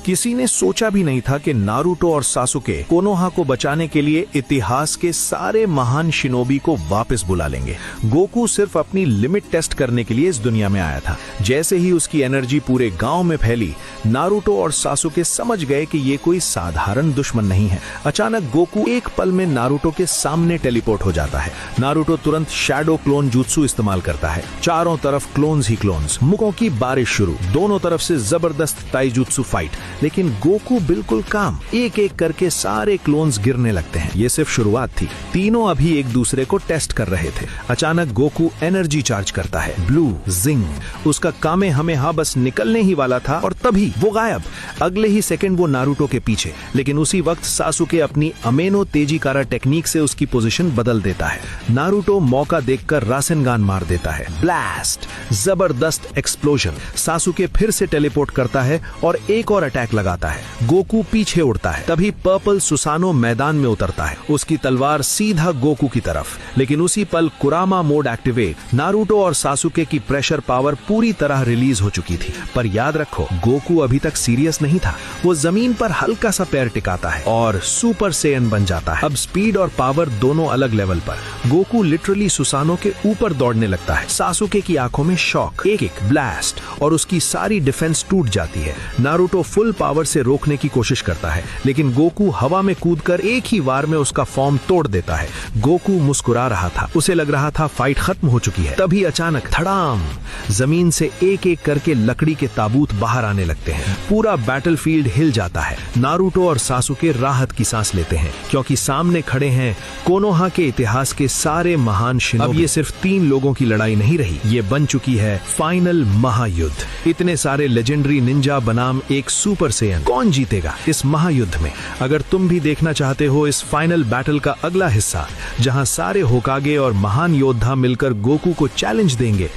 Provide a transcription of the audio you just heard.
किसी ने सोचा भी नहीं था कि नारुतो और सासुके कोनोहा को बचाने के लिए इतिहास के सारे महान शिनोबी को वापस बुला लेंगे। गोकू सिर्फ अपनी लिमिट टेस्ट करने के लिए इस दुनिया में आया था। जैसे ही उसकी एनर्जी पूरे गांव में फैली, नारुतो और सासुके समझ गए कि ये कोई साधारण दुश्मन नहीं है। अचानक गोकू एक पल में नारुतो के सामने टेलीपोर्ट हो जाता है। नारुतो तुरंत शैडो क्लोन जुत्सु इस्तेमाल करता है। चारों तरफ क्लोन्स ही क्लोन्स, मुखों की बारिश शुरू, दोनों तरफ से जबरदस्त ताइजुत्सु फाइट। लेकिन गोकू बिल्कुल काम, एक एक करके सारे क्लोन्स गिरने लगते हैं। ये सिर्फ शुरुआत थी, तीनों अभी एक दूसरे को टेस्ट कर रहे थे। अचानक गोकू एनर्जी चार्ज करता है, ब्लू जिंग। उसका कामेहामेहा बस निकलने ही वाला था और तभी वो गायब। अगले ही सेकंड वो नारुतो के पीछे। लेकिन उसी वक्त सासुके अपनी अमेनो तेजीकारा टेक्निक से उसकी पोजीशन बदल देता है। नारुतो मौका देखकर रासेनगान मार देता है, ब्लास्ट, जबरदस्त एक्सप्लोजन। सासुके फिर से टेलीपोर्ट करता है और एक और अटैक लगाता है। गोकू पीछे उड़ता है। तभी पर्पल सुसानो मैदान में उतरता है, उसकी तलवार सीधा गोकू की तरफ। लेकिन उसी पल कुरामा मोड एक्टिवेट। नारुतो और सासुके की प्रेशर पावर पूरी तरह रिलीज हो चुकी थी। पर याद रखो, गोकू अभी तक सीरियस नहीं था। वो जमीन पर हल्का सा पैर टिकाता है और सुपर सेयन बन जाता है। अब स्पीड और पावर दोनों अलग लेवल पर। गोकू लिटरली सुसानो के ऊपर दौड़ने लगता है। सासुके की आंखों में शॉक, एक एक ब्लास्ट और उसकी सारी डिफेंस टूट जाती है। नारुतो फुल पावर से रोकने की कोशिश करता है, लेकिन गोकू हवा में कूदकर एक ही वार में उसका फॉर्म तोड़ देता है। गोकू मुस्कुरा रहा था, उसे लग रहा था फाइट खत्म हो चुकी है। तभी अचानक धड़ाम, जमीन से एक एक करके लकड़ी के ताबूत बाहर आने लगते हैं। पूरा बैटलफील्ड हिल जाता है। नारुतो और सासुके राहत की सांस लेते हैं, क्योंकि सामने खड़े हैं कोनोहा के इतिहास के सारे महान शिनोबी। अब ये सिर्फ 3 लोगों की लड़ाई नहीं रही, ये बन चुकी है फाइनल महायुद्ध। इतने सारे लेजेंडरी निंजा बनाम एक सुपर सेयन, कौन जीतेगा इस महायुद्ध में? अगर तुम भी देखना चाहते हो इस फाइनल बैटल का अगला हिस्सा, जहां सारे होकागे और महान योद्धा मिलकर गोकू को चैलेंज देंगे,